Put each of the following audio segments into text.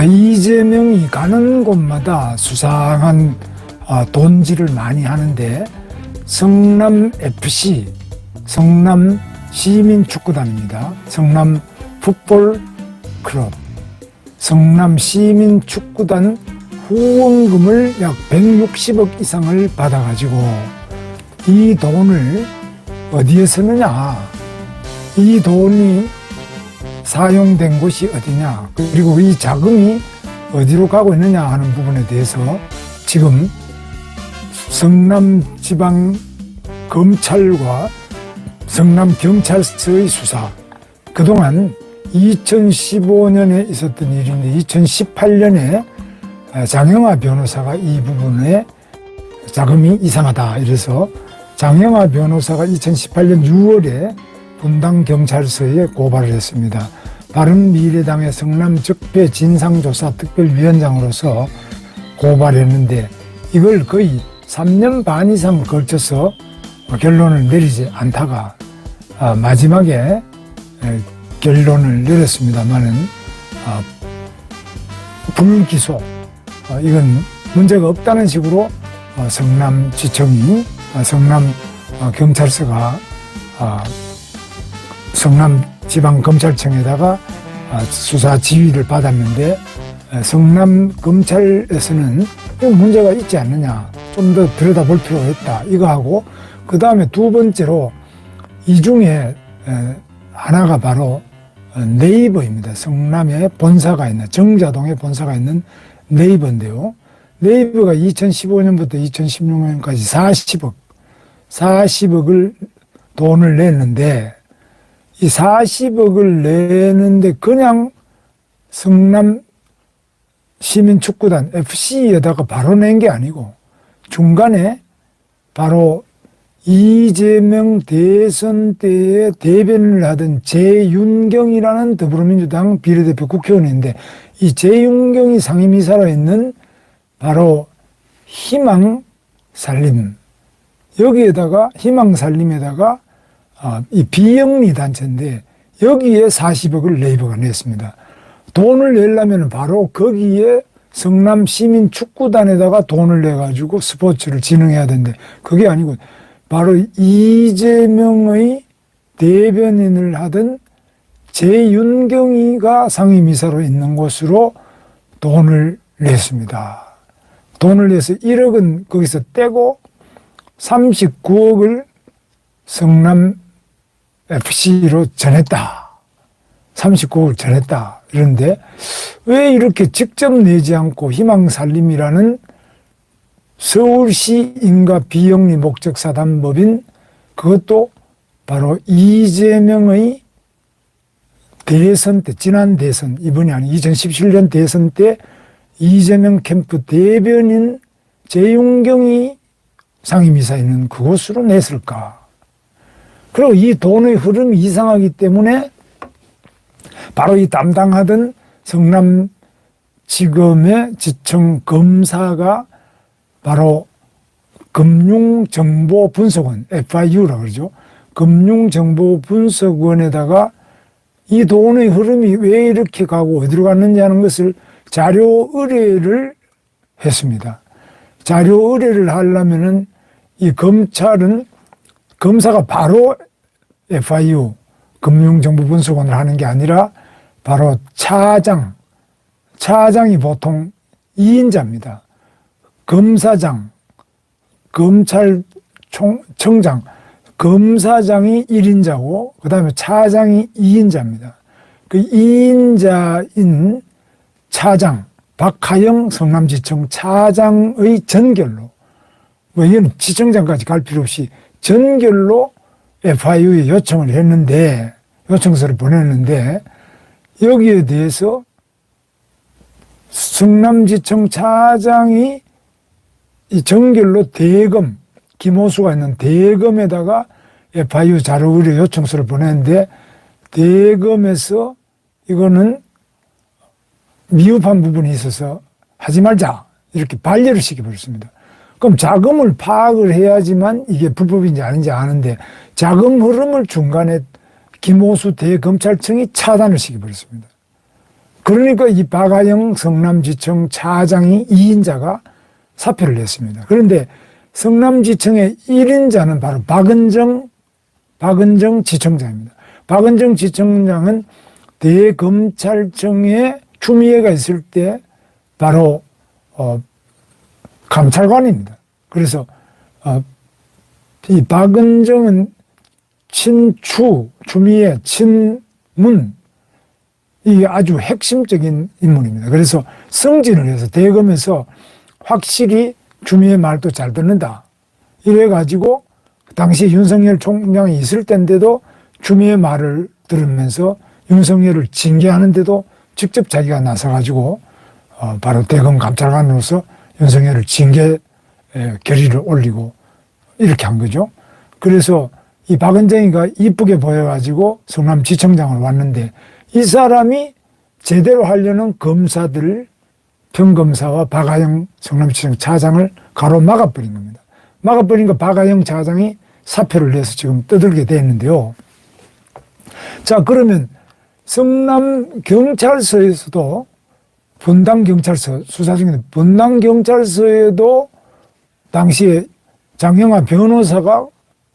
이재명이 가는 곳마다 수상한 돈질을 많이 하는데 성남FC, 성남시민축구단입니다. 성남풋볼클럽, 성남시민축구단 후원금을 약 160억 이상을 받아가지고 이 돈을 어디에 쓰느냐, 이 돈이 사용된 곳이 어디냐, 그리고 이 자금이 어디로 가고 있느냐 하는 부분에 대해서 지금 성남지방검찰과 성남경찰서의 수사, 그동안 2015년에 있었던 일인데 2018년에 장영하 변호사가 이 부분에 자금이 이상하다 이래서 장영하 변호사가 2018년 6월에 분당경찰서에 고발을 했습니다. 바른미래당의 성남적폐진상조사 특별위원장으로서 고발했는데 이걸 거의 3년 반 이상 걸쳐서 결론을 내리지 않다가 마지막에 결론을 내렸습니다만은 불기소, 이건 문제가 없다는 식으로 성남지청이, 성남경찰서가 성남지방검찰청에다가 수사 지휘를 받았는데 성남검찰에서는 문제가 있지 않느냐, 좀 더 들여다볼 필요가 있다 이거하고, 그 다음에 두 번째로 이 중에 하나가 바로 네이버입니다. 성남에 본사가 있는, 정자동에 본사가 있는 네이버인데요. 네이버가 2015년부터 2016년까지 40억을 돈을 냈는데, 이 40억을 내는데 그냥 성남 시민축구단 FC에다가 바로 낸 게 아니고 중간에 바로 이재명 대선 때에 대변을 하던 재윤경이라는 더불어민주당 비례대표 국회의원인데, 이 재윤경이 상임이사로 있는 바로 희망살림, 여기에다가 희망살림에다가 이 비영리 단체인데 여기에 40억을 네이버가 냈습니다. 돈을 내려면 바로 거기에 성남시민축구단에다가 돈을 내가지고 스포츠를 진흥해야 되는데 그게 아니고 바로 이재명의 대변인을 하던 재윤경이가 상임이사로 있는 곳으로 돈을 냈습니다. 돈을 내서 1억은 거기서 떼고 39억을 성남FC로 전했다. 39억을 전했다. 이런데 왜 이렇게 직접 내지 않고 희망살림이라는 서울시 인가 비영리 목적사단법인, 그것도 바로 이재명의 대선 때, 지난 대선, 이번이 아니 2017년 대선 때 이재명 캠프 대변인 재윤경이 상임이사 있는 그곳으로 냈을까? 그리고 이 돈의 흐름이 이상하기 때문에 바로 이 담당하던 성남지검의 지청 검사가 바로 금융정보분석원, FIU라고 그러죠. 금융정보분석원에다가 이 돈의 흐름이 왜 이렇게 가고 어디로 갔는지 하는 것을 자료 의뢰를 했습니다. 자료 의뢰를 하려면은 이 검찰은 검사가 바로 FIU, 금융정보분석원을 하는 게 아니라 바로 차장이 보통 2인자입니다. 검사장, 검찰청장, 검사장이 1인자고 그 다음에 차장이 2인자입니다. 그 2인자인 차장, 박하영 성남지청 차장의 전결로, 뭐 이건 지청장까지 갈 필요 없이 전결로 FIU에 요청을 했는데, 요청서를 보냈는데 여기에 대해서 성남지청 차장이 이 전결로 대검, 김호수가 있는 대검에다가 FIU 자료 의뢰 요청서를 보냈는데 대검에서 이거는 미흡한 부분이 있어서 하지 말자 이렇게 반려를 시켜버렸습니다. 그럼 자금을 파악을 해야지만 이게 불법인지 아닌지 아는데 자금 흐름을 중간에 김호수 대검찰청이 차단을 시켜버렸습니다. 그러니까 이 박아영 성남지청 차장이 2인자가 사표를 냈습니다. 그런데 성남지청의 1인자는 바로 박은정 지청장입니다. 박은정 지청장은 대검찰청에 추미애가 있을 때 바로 감찰관입니다. 그래서 이 박은정은 추미애, 친문 이 아주 핵심적인 인물입니다. 그래서 승진을 해서 대검에서 확실히 추미애 말도 잘 듣는다. 이래가지고 당시 윤석열 총장이 있을 때인데도 추미애 말을 들으면서 윤석열을 징계하는데도 직접 자기가 나서가지고 바로 대검 감찰관으로서 윤석열을 징계 결의를 올리고 이렇게 한 거죠. 그래서 이 박은정이가 이쁘게 보여가지고 성남지청장으로 왔는데 이 사람이 제대로 하려는 검사들 평검사와 박아영 성남지청 차장을 가로막아버린 겁니다. 막아버리니까 박아영 차장이 사표를 내서 지금 떠들게 됐는데요. 자, 그러면 성남경찰서에서도 분당경찰서 수사 중인데 분당경찰서에도 당시에 장영하 변호사가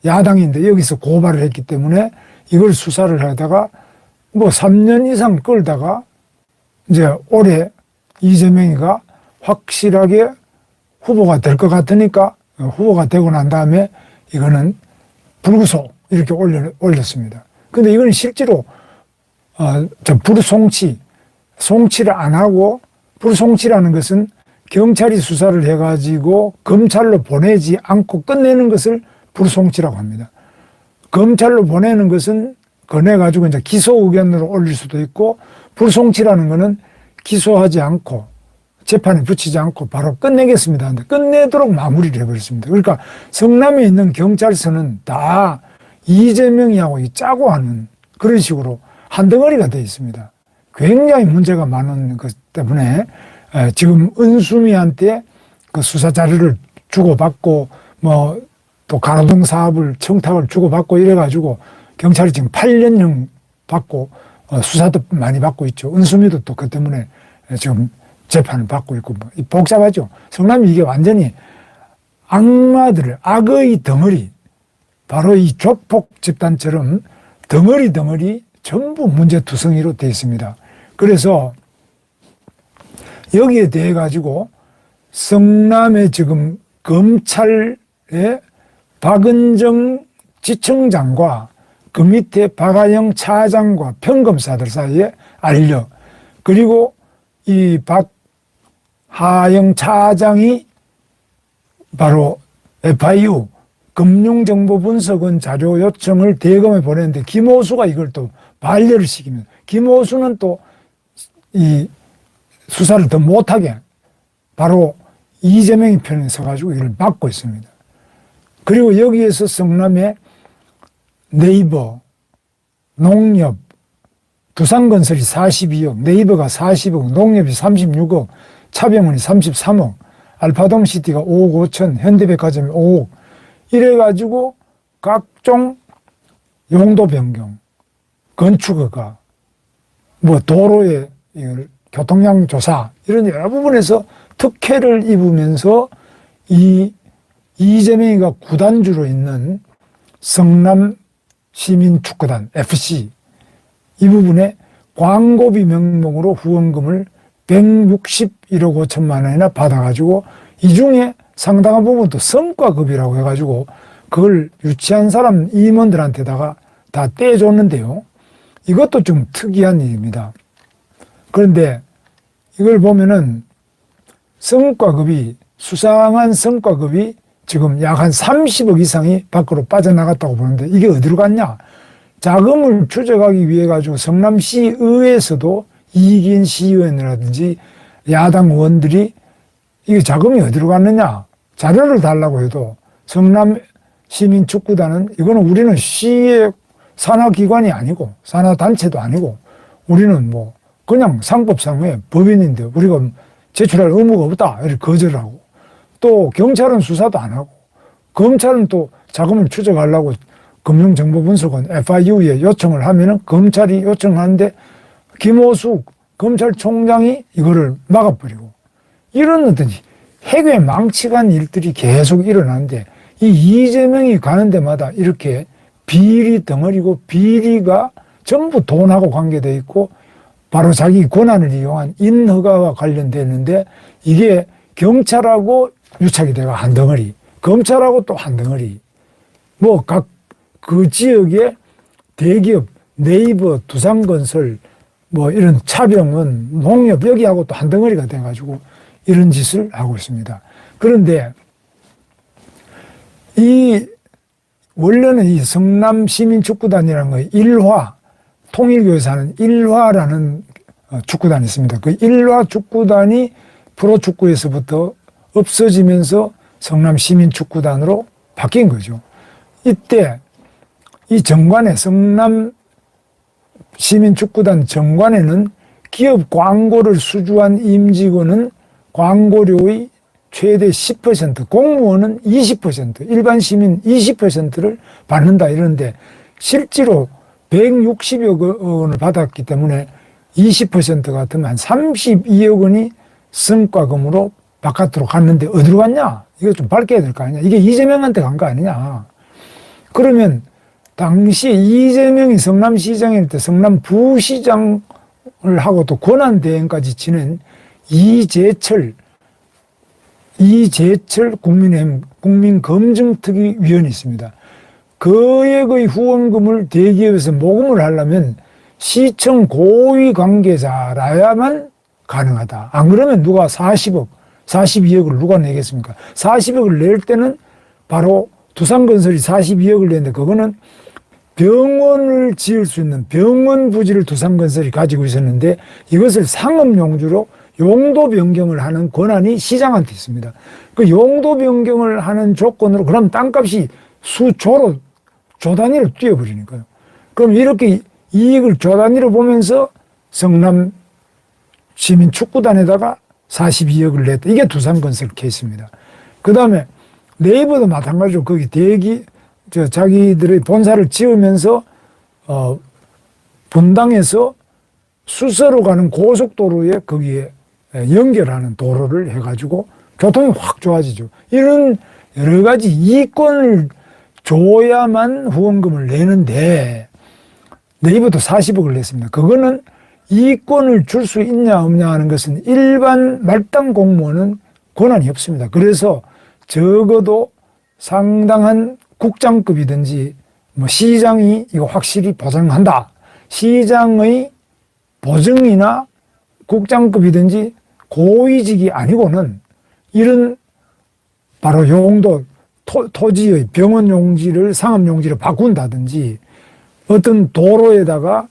야당인데 여기서 고발을 했기 때문에 이걸 수사를 하다가 뭐 3년 이상 끌다가 이제 올해 이재명이가 확실하게 후보가 될 것 같으니까 후보가 되고 난 다음에 이거는 불구속 이렇게 올렸습니다. 근데 이건 실제로 송치를 안 하고 불송치라는 것은 경찰이 수사를 해가지고 검찰로 보내지 않고 끝내는 것을 불송치라고 합니다. 검찰로 보내는 것은 꺼내가지고 이제 기소 의견으로 올릴 수도 있고 불송치라는 것은 기소하지 않고 재판에 붙이지 않고 바로 끝내겠습니다. 근데 끝내도록 마무리를 해버렸습니다. 그러니까 성남에 있는 경찰서는 다 이재명이하고 짜고 하는 그런 식으로 한 덩어리가 되어 있습니다. 굉장히 문제가 많은 것 때문에 지금 은수미한테 그 수사 자료를 주고받고 뭐 또 가로등 사업을 청탁을 주고받고 이래가지고 경찰이 지금 8년형 받고 수사도 많이 받고 있죠. 은수미도 또 그 때문에 지금 재판을 받고 있고 뭐 복잡하죠. 성남이 이게 완전히 악의 덩어리 바로 이 조폭 집단처럼 덩어리 전부 문제투성이로 되어 있습니다. 그래서 여기에 대해 가지고 성남의 지금 검찰의 박은정 지청장과 그 밑에 박아영 차장과 평검사들 사이에 알려 그리고 이 박하영 차장이 바로 FIU 금융정보분석원 자료 요청을 대검에 보냈는데 김호수가 이걸 또 반려를 시키면 김호수는 또 이 수사를 더 못하게 바로 이재명이 편에 서가지고 이걸 막고 있습니다. 그리고 여기에서 성남의 네이버, 농협, 두산건설이 42억, 네이버가 40억, 농협이 36억, 차병원이 33억, 알파돔시티가 5억 5천, 현대백화점이 5억 이래가지고 각종 용도 변경, 건축허가, 뭐 도로의 교통량 조사 이런 여러 부분에서 특혜를 입으면서 이재명이가 구단주로 있는 성남 시민축구단 FC 이 부분에 광고비 명목으로 후원금을 161억 5천만 원이나 받아가지고 이 중에 상당한 부분도 성과급이라고 해가지고 그걸 유치한 사람 임원들한테다가 다 떼줬는데요. 이것도 좀 특이한 일입니다. 그런데 이걸 보면은 수상한 성과급이 지금 약 한 30억 이상이 밖으로 빠져나갔다고 보는데 이게 어디로 갔냐? 자금을 추적하기 위해 가지고 성남시의회에서도 이기인 시의원이라든지 야당 의원들이 이게 자금이 어디로 갔느냐? 자료를 달라고 해도 성남 시민축구단은 이거는 우리는 시의 산하기관이 아니고 산하단체도 아니고 우리는 뭐 그냥 상법상의 법인인데 우리가 제출할 의무가 없다 이렇게 거절을 하고 또 경찰은 수사도 안 하고 검찰은 또 자금을 추적하려고 금융정보분석원 FIU에 요청을 하면은 검찰이 요청하는데 김호수 검찰총장이 이거를 막아버리고 이런 어떤 핵에 망치간 일들이 계속 일어나는데 이 이재명이 가는 데마다 이렇게 비리 덩어리고 비리가 전부 돈하고 관계되어 있고 바로 자기 권한을 이용한 인허가와 관련되는데 이게 경찰하고 유착이 돼가 한 덩어리, 검찰하고 또 한 덩어리, 뭐 각 그 지역의 대기업, 네이버, 두산건설, 뭐 이런 차병원, 농협 여기하고 또 한 덩어리가 돼가지고 이런 짓을 하고 있습니다. 그런데 원래는 이 성남시민축구단이라는 거 일화, 통일교에서 하는 일화라는 축구단이 있습니다. 그 일화 축구단이 프로축구에서부터 없어지면서 성남시민축구단으로 바뀐 거죠. 이때 이 정관에 성남시민축구단 정관에는 기업 광고를 수주한 임직원은 광고료의 최대 10%, 공무원은 20%, 일반 시민 20%를 받는다 이러는데 실제로 160여 원을 받았기 때문에 20% 같으면 한 32억 원이 성과금으로 바깥으로 갔는데 어디로 갔냐? 이거 좀 밝혀야 될 거 아니냐? 이게 이재명한테 간 거 아니냐? 그러면 당시 이재명이 성남시장일 때 성남부시장을 하고 또 권한대행까지 지낸 이재철 국민의힘 국민검증특위위원이 있습니다. 거액의 후원금을 대기업에서 모금을 하려면 시청 고위 관계자라야만 가능하다. 안 그러면 누가 40억, 42억을 누가 내겠습니까? 40억을 낼 때는 바로 두산건설이 42억을 냈는데 그거는 병원을 지을 수 있는 병원 부지를 두산건설이 가지고 있었는데 이것을 상업용지로 용도 변경을 하는 권한이 시장한테 있습니다. 그 용도 변경을 하는 조건으로 그럼 땅값이 수조로 조 단위로 뛰어버리니까요. 그럼 이렇게 이익을 조 단위로 보면서 성남 시민축구단에다가 42억을 냈다. 이게 두산건설 케이스입니다. 그 다음에 네이버도 마찬가지로 거기 자기들의 본사를 지으면서 분당에서 수서로 가는 고속도로에 거기에 연결하는 도로를 해가지고 교통이 확 좋아지죠. 이런 여러 가지 이권을 줘야만 후원금을 내는데 네이버도 40억을 냈습니다. 그거는 이권을 줄 수 있냐 없냐 하는 것은 일반 말단 공무원은 권한이 없습니다. 그래서 적어도 상당한 국장급이든지 뭐 시장이 이거 확실히 보장한다. 시장의 보증이나 국장급이든지 고위직이 아니고는 이런 바로 용도 토지의 병원 용지를 상업 용지로 바꾼다든지 어떤 도로에다가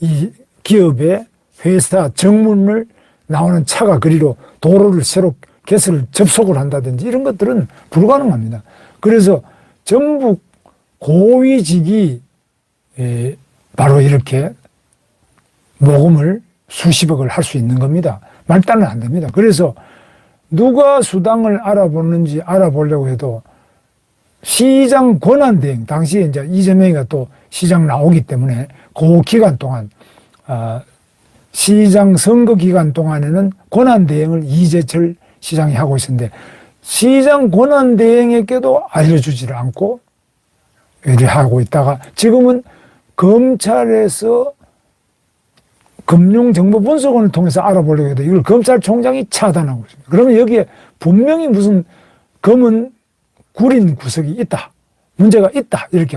이 기업의 회사 정문을 나오는 차가 그리로 도로를 새로 개설을 접속을 한다든지 이런 것들은 불가능합니다. 그래서 전부 고위직이 바로 이렇게 모금을 수십억을 할 수 있는 겁니다. 말단은 안 됩니다. 그래서 누가 수당을 알아보는지 알아보려고 해도 시장 권한대행, 당시에 이제 이재명이가 또 시장 나오기 때문에 그 기간 동안, 시장 선거 기간 동안에는 권한대행을 이재철 시장이 하고 있었는데 시장 권한대행에게도 알려주지를 않고 이렇게 하고 있다가 지금은 검찰에서 금융정보분석원을 통해서 알아보려고 해도 이걸 검찰총장이 차단하고 있습니다. 그러면 여기에 분명히 무슨 검은 구린 구석이 있다. 문제가 있다. 이렇게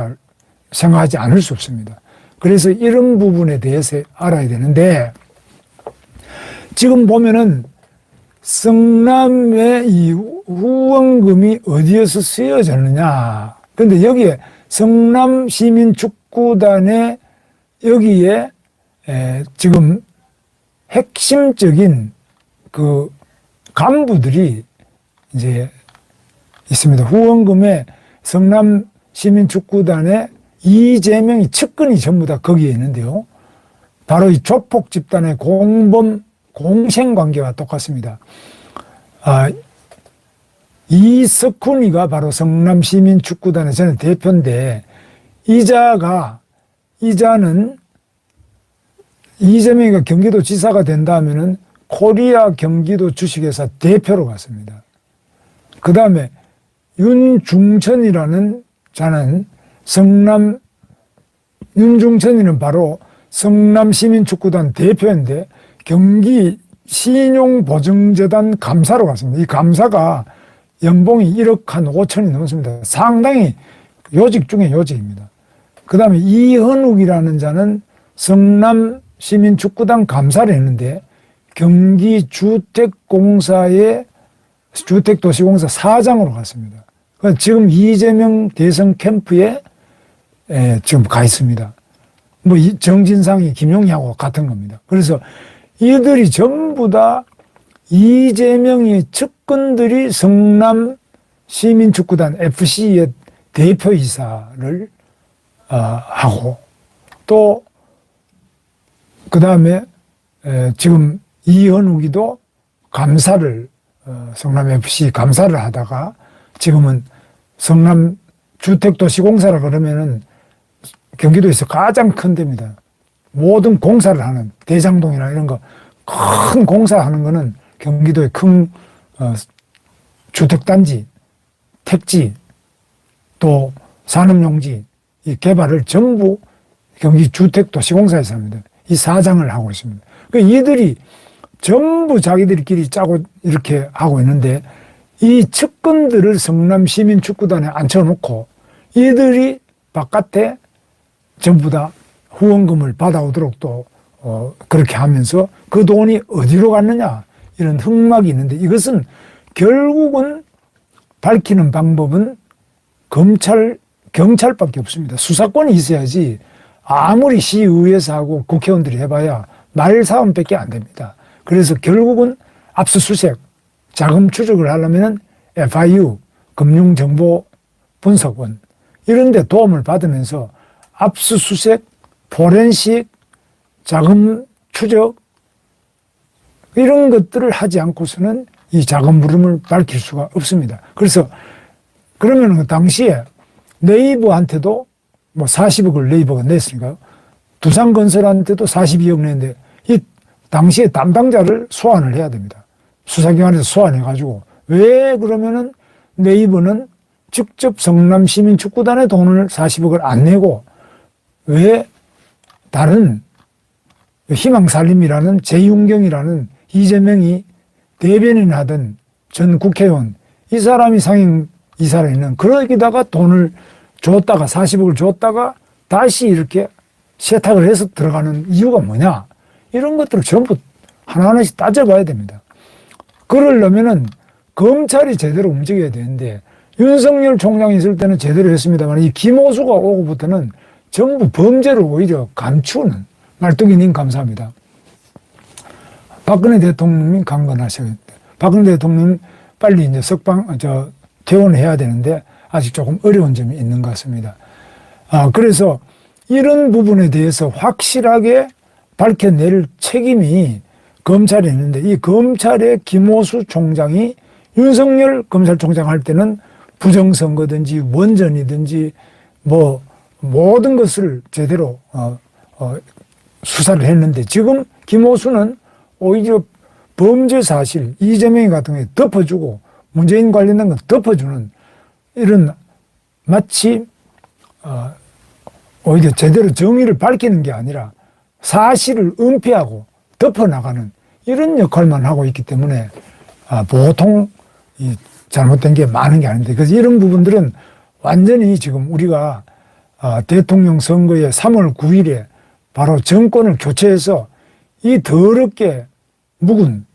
생각하지 않을 수 없습니다. 그래서 이런 부분에 대해서 알아야 되는데 지금 보면은 성남의 이 후원금이 어디에서 쓰여졌느냐. 그런데 여기에 성남시민축구단에 여기에 지금 핵심적인 그 간부들이 이제 있습니다. 후원금에 성남시민축구단에 이재명이 측근이 전부 다 거기에 있는데요. 바로 이 조폭 집단의 공범 공생관계와 똑같습니다. 이석훈이가 바로 성남시민축구단의 전 대표인데 이자는 이재명이가 경기도지사가 된다면은 코리아 경기도 주식회사 대표로 갔습니다. 그 다음에 윤중천이라는 자는 윤중천이는 바로 성남시민축구단 대표인데 경기 신용보증재단 감사로 갔습니다. 이 감사가 연봉이 1억 한 5천이 넘습니다. 상당히 요직 중에 요직입니다. 그 다음에 이현욱이라는 자는 성남시민축구단 감사를 했는데 경기주택공사의 주택도시공사 사장으로 갔습니다. 그러니까 지금 이재명 대선 캠프에 지금 가 있습니다. 뭐 정진상이 김용희하고 같은 겁니다. 그래서 이들이 전부 다 이재명의 측근들이 성남 시민축구단 FC의 대표이사를 하고 또 그 다음에 지금 이현욱이도 감사를 성남 FC 감사를 하다가 지금은 성남 주택도시공사라 그러면은 경기도에서 가장 큰 데입니다. 모든 공사를 하는 대장동이나 이런 거 큰 공사하는 거는 경기도의 큰 주택단지, 택지, 또 산업용지 이 개발을 전부 경기주택도시공사에서 합니다. 이 사장을 하고 있습니다. 그러니까 이들이 전부 자기들끼리 짜고 이렇게 하고 있는데 이 측근들을 성남시민축구단에 앉혀놓고 이들이 바깥에 전부 다 후원금을 받아오도록 또 그렇게 하면서 그 돈이 어디로 갔느냐 이런 흑막이 있는데 이것은 결국은 밝히는 방법은 경찰밖에 없습니다. 수사권이 있어야지 아무리 시의회에서 하고 국회의원들이 해봐야 말싸움밖에 안 됩니다. 그래서 결국은 압수수색, 자금 추적을 하려면 FIU, 금융정보분석원 이런 데 도움을 받으면서 압수수색, 포렌식, 자금 추적 이런 것들을 하지 않고서는 이 자금 흐름을 밝힐 수가 없습니다. 그래서 그러면 그 당시에 네이버한테도 뭐 40억을 네이버가 냈으니까요. 두산건설한테도 42억 냈는데 이 당시에 담당자를 소환을 해야 됩니다. 수사기관에서 소환해가지고 왜 그러면은 네이버는 직접 성남시민축구단에 돈을 40억을 안 내고 왜 다른 희망살림이라는 재윤경이라는 이재명이 대변인 하던 전 국회의원 이 사람이 상임이사를 있는 그러기다가 돈을 줬다가 40억을 줬다가 다시 이렇게 세탁을 해서 들어가는 이유가 뭐냐 이런 것들을 전부 하나하나씩 따져봐야 됩니다. 그러려면은 검찰이 제대로 움직여야 되는데 윤석열 총장이 있을 때는 제대로 했습니다만 이 김호수가 오고부터는 전부 범죄를 오히려 감추는 말뚝이님 감사합니다. 박근혜 대통령이 강건하셔야 돼. 박근혜 대통령 빨리 이제 퇴원해야 되는데 아직 조금 어려운 점이 있는 것 같습니다. 그래서 이런 부분에 대해서 확실하게 밝혀낼 책임이 검찰이 있는데 이 검찰의 김호수 총장이 윤석열 검찰총장 할 때는 부정선거든지 원전이든지 뭐 모든 것을 제대로 수사를 했는데 지금 김호수는 오히려 범죄 사실 이재명이 같은 게 덮어주고 문재인 관련된 건 덮어주는 이런 마치 오히려 제대로 정의를 밝히는 게 아니라 사실을 은폐하고 덮어나가는 이런 역할만 하고 있기 때문에 보통 이 잘못된 게 많은 게 아닌데 그래서 이런 부분들은 완전히 지금 우리가 대통령 선거에 3월 9일에 바로 정권을 교체해서 이 더럽게 묵은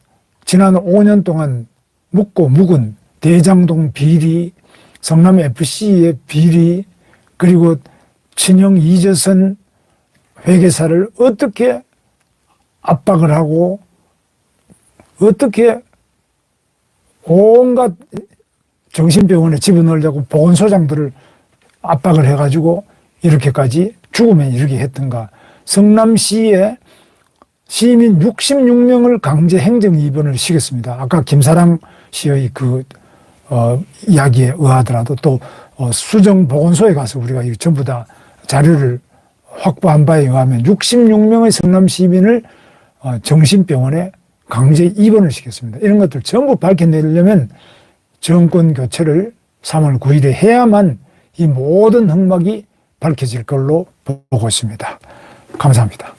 지난 5년 동안 묵고 묵은 대장동 비리, 성남FC의 비리 그리고 친형 이재선 회계사를 어떻게 압박을 하고 어떻게 온갖 정신병원에 집어넣으려고 보건소장들을 압박을 해가지고 이렇게까지 죽음에 이르게 했던가. 성남시에 시민 66명을 강제 행정 입원을 시켰습니다. 아까 김사랑 씨의 이야기에 의하더라도 또 수정보건소에 가서 우리가 전부 다 자료를 확보한 바에 의하면 66명의 성남 시민을 정신병원에 강제 입원을 시켰습니다. 이런 것들 전부 밝혀내려면 정권 교체를 3월 9일에 해야만 이 모든 흑막이 밝혀질 걸로 보고 있습니다. 감사합니다.